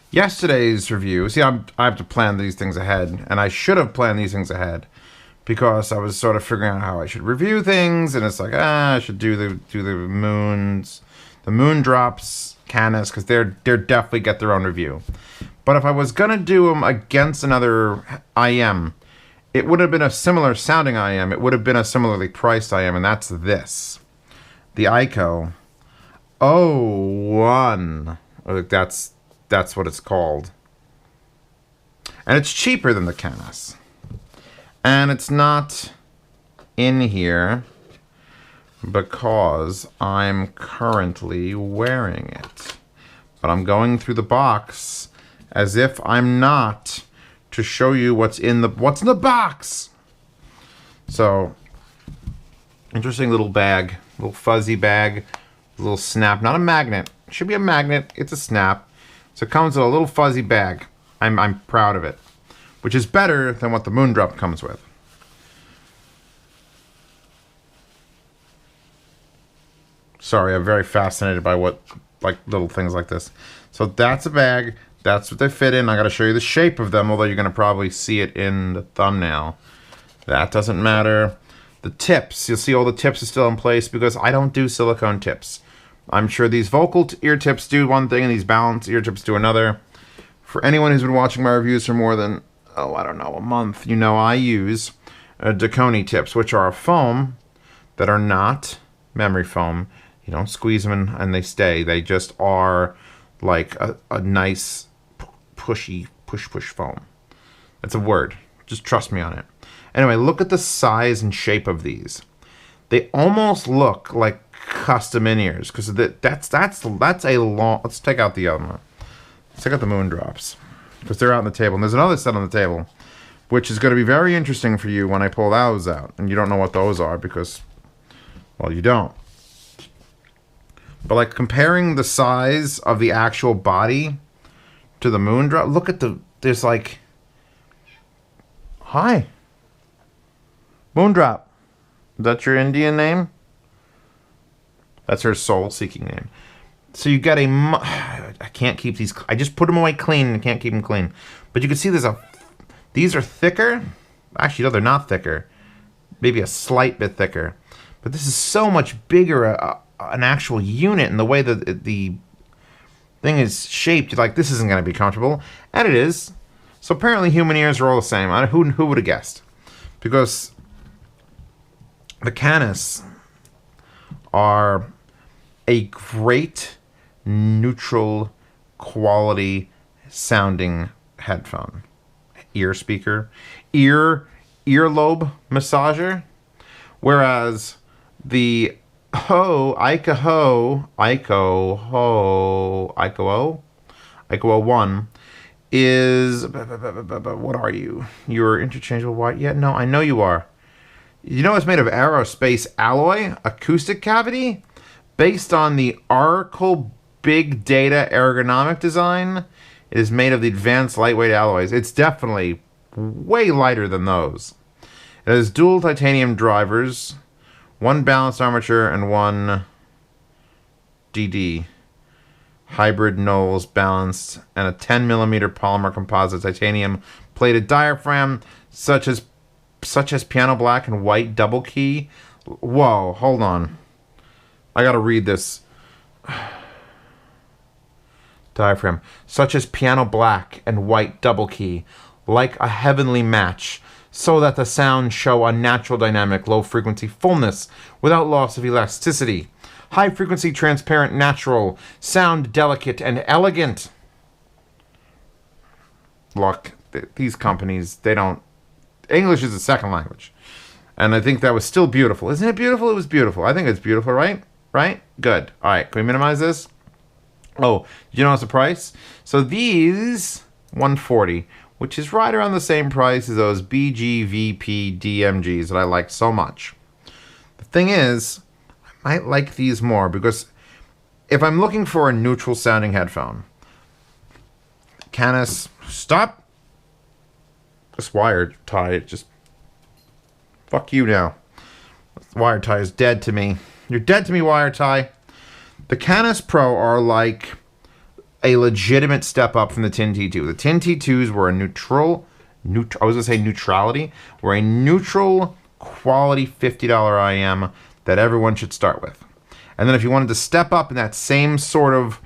Yesterday's review, see, I have to plan these things ahead, and I should have planned these things ahead because I was sort of figuring out how I should review things, and it's like, I should do the moons, the moon drops, Canis, because they're definitely get their own review. But if I was gonna do them against another IM, it would have been a similar sounding IM. It would have been a similarly priced IM, and that's this, the Ikko OH1. That's what it's called. And it's cheaper than the Canis. And it's not in here because I'm currently wearing it. But I'm going through the box as if I'm not, to show you what's in the box. So, interesting little bag, little fuzzy bag, little snap, not a magnet. It should be a magnet, it's a snap. So it comes with a little fuzzy bag. I'm proud of it, which is better than what the Moondrop comes with. Sorry, I'm very fascinated by what, like, little things like this. So that's a bag. That's what they fit in. I got to show you the shape of them, although you're going to probably see it in the thumbnail. That doesn't matter. The tips, you'll see all the tips are still in place because I don't do silicone tips. I'm sure these vocal ear tips do one thing and these balance ear tips do another. For anyone who's been watching my reviews for more than, I don't know, a month, you know I use Dakoni tips, which are a foam that are not memory foam. You don't squeeze them and they stay. They just are like a nice pushy push foam. That's a word. Just trust me on it. Anyway, look at the size and shape of these. They almost look like custom in-ears because that's a long. Let's take out the other one. Let's take out the Moondrops because they're out on the table, and there's another set on the table, which is going to be very interesting for you when I pull those out, and you don't know what those are because, well, you don't. But like comparing the size of the actual body to the Moondrop, look at there's like, hi, Moondrop. Is that your Indian name? That's her soul-seeking name. So you got I can't keep these. I just put them away clean and can't keep them clean. But you can see these are thicker. Actually, no, they're not thicker. Maybe a slight bit thicker. But this is so much bigger, an actual unit, and the way that the thing is shaped, you're like, this isn't going to be comfortable. And it is. So apparently human ears are all the same. Who would have guessed? Because the Canis are a great neutral quality sounding headphone, ear speaker, earlobe massager, whereas the Ikko OH1 is, what are you? You're interchangeable white? Yeah, no, I know you are. You know it's made of aerospace alloy, acoustic cavity, based on the Oracle Big Data ergonomic design. It is made of the advanced lightweight alloys. It's definitely way lighter than those. It has dual titanium drivers, one balanced armature and one DD. Hybrid nulls balanced, and a 10mm polymer composite titanium plated diaphragm, such as piano black and white double key. Whoa, hold on. I gotta read this. Diaphragm. Such as piano black and white double key, like a heavenly match, so that the sounds show a natural dynamic low frequency fullness without loss of elasticity. High frequency, transparent, natural, sound delicate and elegant. Look, these companies, they don't. English is a second language. And I think that was still beautiful. Isn't it beautiful? It was beautiful. I think it's beautiful, right? Right? Good. All right, can we minimize this? Oh, did you notice the price? So these, $140, which is right around the same price as those BGVP DMGs that I like so much. The thing is, I might like these more because if I'm looking for a neutral sounding headphone, Canis, stop. This wire tie, just fuck you now. This wire tie is dead to me. You're dead to me, wire tie. The Canis Pro are like a legitimate step up from the Tin T2. The Tin T2s were a I was going to say neutrality, were a neutral quality $50 IM that everyone should start with. And then if you wanted to step up in that same sort of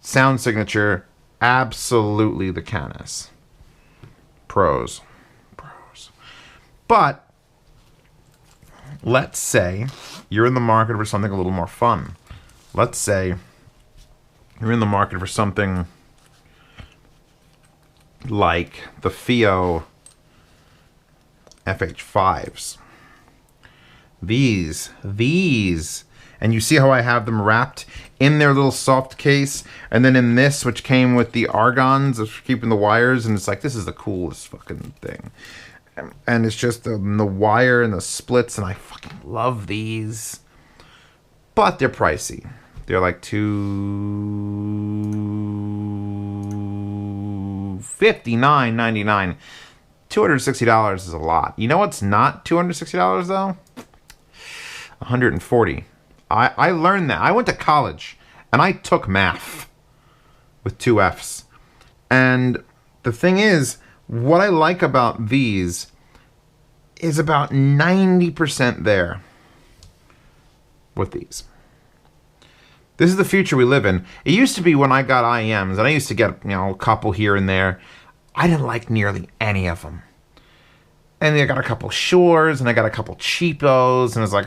sound signature, absolutely the Canis. Pros. But let's say you're in the market for something a little more fun. Let's say you're in the market for something like the FiiO FH5s. These, and you see how I have them wrapped in their little soft case, and then in this, which came with the argons of keeping the wires, and it's like, this is the coolest fucking thing. And it's just the wire and the splits, and I fucking love these. But they're pricey. They're like $259.99. $260 is a lot. You know what's not $260 though? $140. I learned that. I went to college and I took math with 2 F's. And the thing is, what I like about these is about 90% there with these. This is the future we live in. It used to be when I got IMs, and I used to get, a couple here and there. I didn't like nearly any of them. And I got a couple Shores, and I got a couple cheapos, and it's like,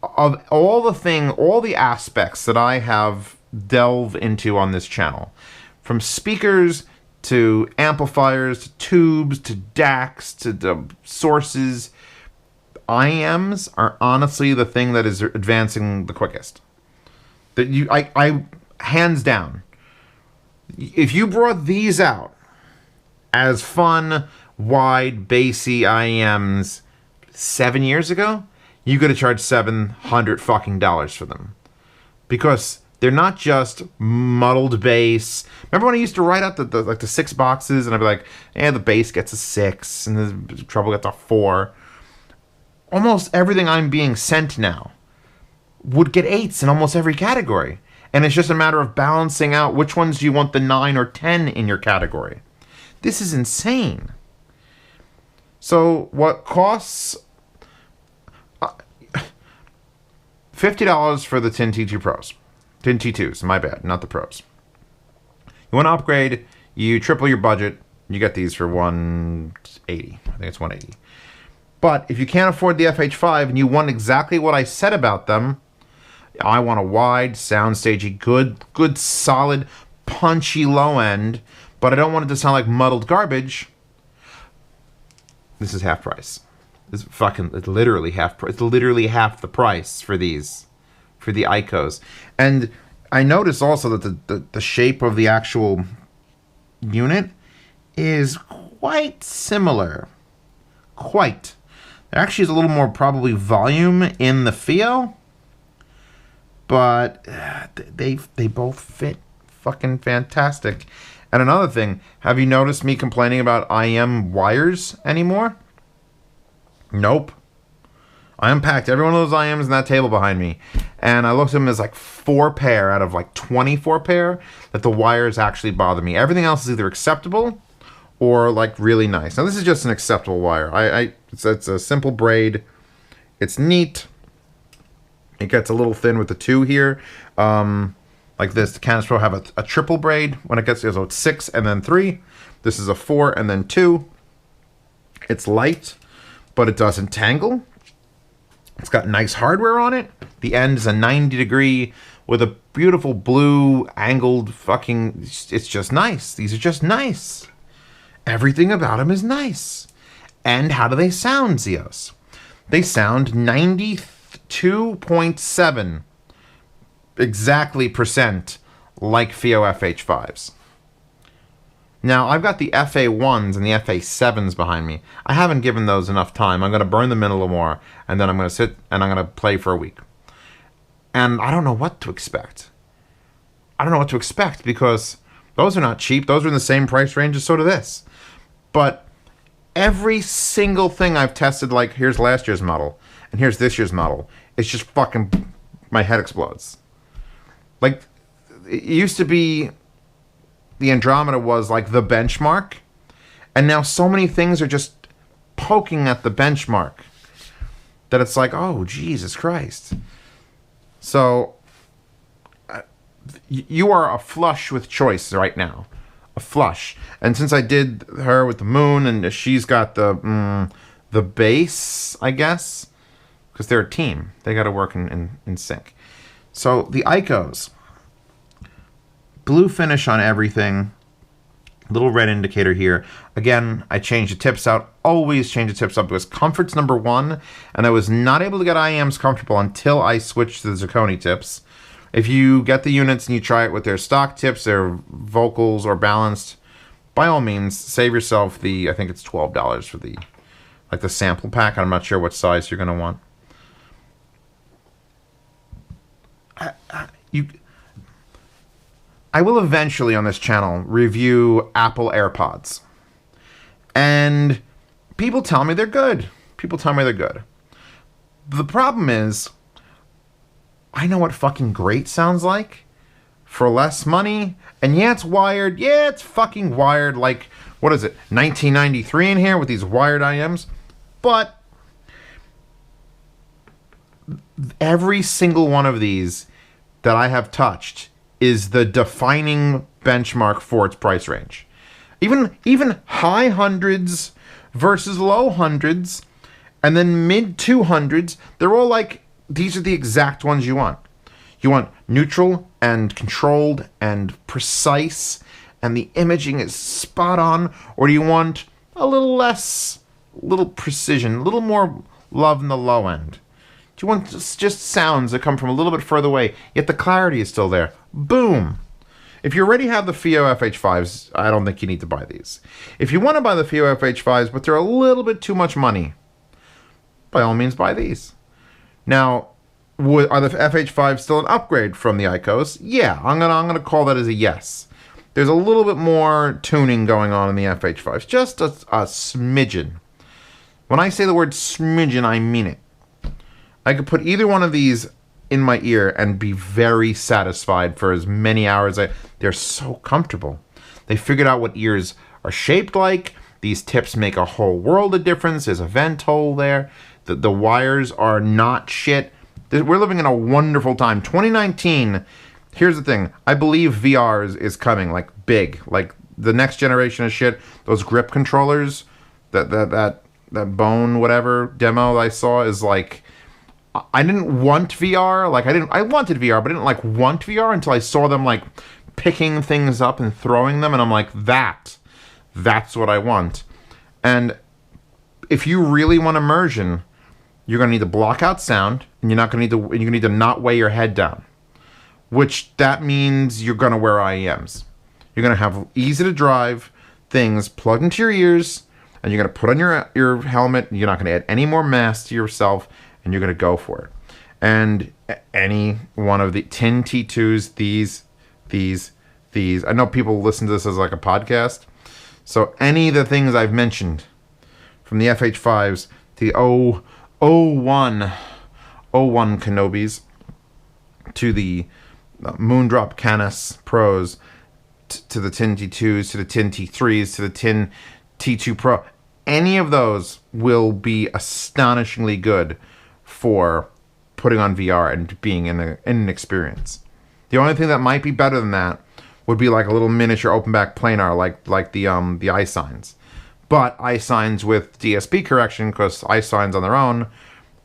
of all the aspects that I have delved into on this channel, from speakers to amplifiers to tubes to DACs to the sources, IMs are honestly the thing that is advancing the quickest. That I hands down. If you brought these out as fun, wide, bassy IMs 7 years ago, you could have charged $700 for them, because they're not just muddled bass. Remember when I used to write out the 6 boxes, and I'd be like, the bass gets a 6, and the treble gets a 4. Almost everything I'm being sent now would get 8s in almost every category. And it's just a matter of balancing out which ones do you want the 9 or 10 in your category. This is insane. So what costs $50 for the Tin T2 Pros. Tin T2s, my bad, not the Pros. You want to upgrade, you triple your budget, you get these for $180. I think it's $180. But if you can't afford the FH5 and you want exactly what I said about them, I want a wide, soundstagey, good, solid, punchy low end, but I don't want it to sound like muddled garbage. This is half price. It's literally half price. It's literally half the price for these, for the Ikkos. And I noticed also that the shape of the actual unit is quite similar. Quite. There actually is a little more probably volume in the FiiO, but they both fit fucking fantastic. And another thing, have you noticed me complaining about IM wires anymore? Nope. I unpacked every one of those IMs in that table behind me, and I looked at them as like 4 pair out of like 24 pair that the wires actually bother me. Everything else is either acceptable or like really nice. Now this is just an acceptable wire. It's a simple braid. It's neat. It gets a little thin with the 2 here. Like this, the Canis Pro have a triple braid when it gets, so it's 6 and then 3. This is a 4 and then 2. It's light, but it doesn't tangle. It's got nice hardware on it. The end is a 90-degree with a beautiful blue angled fucking, it's just nice. These are just nice. Everything about them is nice. And how do they sound, Zeos? They sound 92.7 exactly percent like FiiO FH5s. Now, I've got the FA1s and the FA7s behind me. I haven't given those enough time. I'm going to burn them in a little more, and then I'm going to sit and I'm going to play for a week. And I don't know what to expect. I don't know what to expect, because those are not cheap. Those are in the same price range as sort of this. But every single thing I've tested, like here's last year's model, and here's this year's model, it's just fucking, my head explodes. Like, it used to be the Andromeda was like the benchmark, and now so many things are just poking at the benchmark that it's like, oh, Jesus Christ. So you are a flush with choice right now. A flush. And since I did her with the moon, and she's got the base, I guess, because they're a team. They got to work in sync. So the Ikkos. Blue finish on everything. Little red indicator here. Again, I changed the tips out. Always change the tips up because comfort's number one. And I was not able to get IEMs comfortable until I switched to the zirconia tips. If you get the units and you try it with their stock tips, their vocals or balanced, by all means, save yourself the, I think it's $12 for the, like the sample pack. I'm not sure what size you're going to want. I will eventually on this channel review Apple AirPods. And people tell me they're good. People tell me they're good. The problem is, I know what fucking great sounds like for less money. And yeah, it's wired. Yeah, it's fucking wired like, what is it, 1993 in here with these wired IMs? But every single one of these that I have touched is the defining benchmark for its price range. Even high hundreds versus low hundreds, and then mid 200s, they're all like, these are the exact ones you want. You want neutral and controlled and precise, and the imaging is spot on, or do you want a little less, little precision, a little more love in the low end? Do you want just sounds that come from a little bit further away, yet the clarity is still there? Boom. If you already have the FiiO FH5s, I don't think you need to buy these. If you want to buy the FiiO FH5s, but they're a little bit too much money, by all means buy these. Now, are the FH5s still an upgrade from the Ikkos? Yeah, I'm gonna call that as a yes. There's a little bit more tuning going on in the FH5s, just a smidgen. When I say the word smidgen, I mean it. I could put either one of these in my ear and be very satisfied for as many hours. They're so comfortable. They figured out what ears are shaped like. These tips make a whole world of difference. There's a vent hole there. The wires are not shit. We're living in a wonderful time. 2019, here's the thing. I believe VR is coming, like, big. Like, the next generation of shit, those grip controllers, that bone whatever demo I saw is like, I didn't want VR. Like, I wanted VR, but I didn't, like, want VR until I saw them, like, picking things up and throwing them, and I'm like, that's what I want. And if you really want immersion, you're going to need to block out sound, and you're going to need to not weigh your head down, which that means you're going to wear IEMs. You're going to have easy to drive things plugged into your ears, and you're going to put on your helmet. You're not going to add any more mass to yourself, and you're going to go for it. And any one of the 10 T2s, these, I know people listen to this as like a podcast. So any of the things I've mentioned, from the FH5s to the O1 Kenobis, to the Moondrop Canis Pros, to the Tin T2s, to the Tin T3s, to the Tin T2 Pro, any of those will be astonishingly good for putting on VR and being in an experience. The only thing that might be better than that would be like a little miniature open back planar, like the iSigns. But iSigns with DSP correction, because iSigns on their own,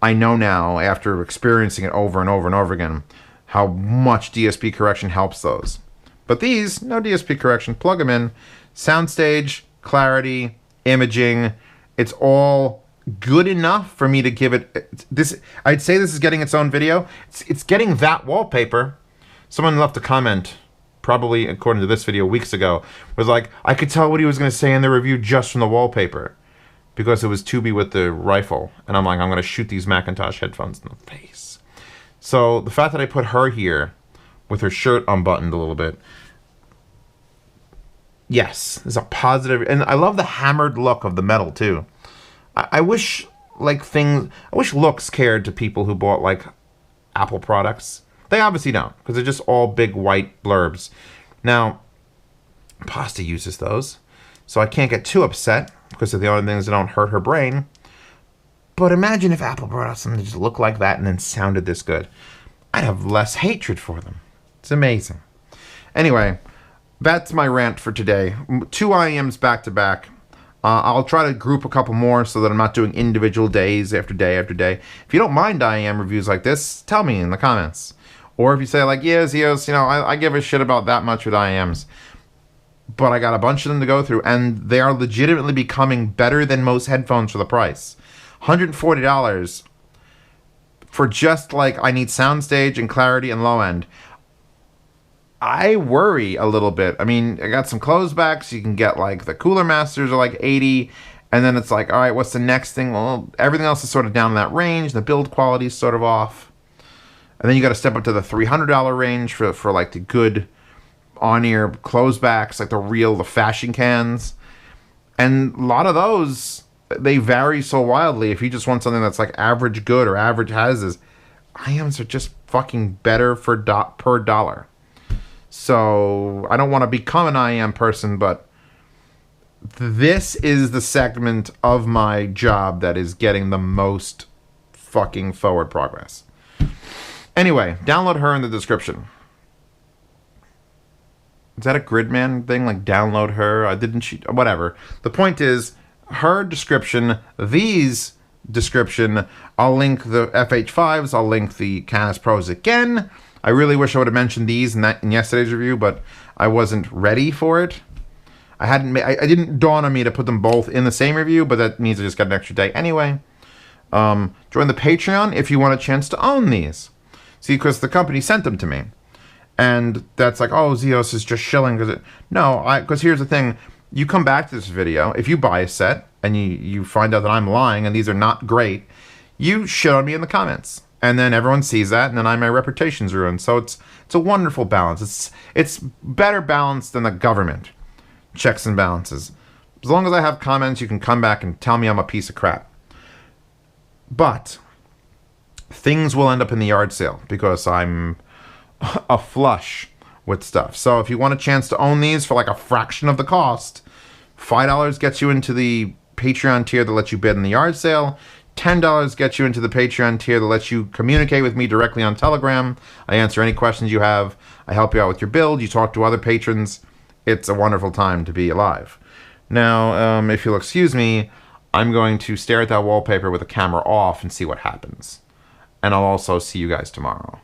I know now after experiencing it over and over and over again how much DSP correction helps those. But these, no DSP correction, plug them in, soundstage, clarity, imaging, it's all good enough for me to give it this. I'd say this is getting its own video. It's getting that wallpaper. Someone left a comment, probably according to this video weeks ago, was like, I could tell what he was going to say in the review just from the wallpaper, because it was Tubi with the rifle, and I'm like, I'm going to shoot these Macintosh headphones in the face. So the fact that I put her here with her shirt unbuttoned a little bit, yes, there's a positive, and I love the hammered look of the metal too. I wish, like, I wish looks cared to people who bought, like, Apple products. They obviously don't, because they're just all big white blurbs. Now, Pasta uses those, so I can't get too upset, because they're the only things that don't hurt her brain. But imagine if Apple brought out something that just looked like that and then sounded this good. I'd have less hatred for them. It's amazing. Anyway, that's my rant for today. 2 IEMs back to back. I'll try to group a couple more so that I'm not doing individual days after day after day. If you don't mind IEM reviews like this, tell me in the comments. Or if you say like, yeah, Zeos, I give a shit about that much with IEMs. But I got a bunch of them to go through, and they are legitimately becoming better than most headphones for the price. $140 for just like I need soundstage and clarity and low end. I worry a little bit. I mean, I got some closebacks. You can get like the Cooler Masters are like 80, and then it's like, all right, what's the next thing? Well, everything else is sort of down in that range. The build quality is sort of off, and then you got to step up to the $300 range for like the good on-ear closebacks, like the fashion cans, and a lot of those, they vary so wildly. If you just want something that's like average good or average has, IEMs are just fucking better for per dollar. So I don't want to become an IEM person, but this is the segment of my job that is getting the most fucking forward progress. Anyway, download her in the description. Is that a Gridman thing? Like download her? Whatever. The point is, her description, these description, I'll link the FH5s, I'll link the Canis Pros again. I really wish I would have mentioned these in yesterday's review, but I wasn't ready for it. I didn't dawn on me to put them both in the same review, but that means I just got an extra day anyway. Join the Patreon if you want a chance to own these. See, because the company sent them to me. And that's like, oh, Zeos is just shilling. Because here's the thing. You come back to this video, if you buy a set, and you find out that I'm lying, and these are not great, you shit on me in the comments. And then everyone sees that, and then my reputation's ruined. So it's a wonderful balance. It's better balanced than the government. Checks and balances. As long as I have comments, you can come back and tell me I'm a piece of crap. But things will end up in the yard sale because I'm a flush with stuff. So if you want a chance to own these for like a fraction of the cost, $5 gets you into the Patreon tier that lets you bid in the yard sale. $10 gets you into the Patreon tier that lets you communicate with me directly on Telegram. I answer any questions you have. I help you out with your build. You talk to other patrons. It's a wonderful time to be alive. Now, if you'll excuse me, I'm going to stare at that wallpaper with the camera off and see what happens. And I'll also see you guys tomorrow.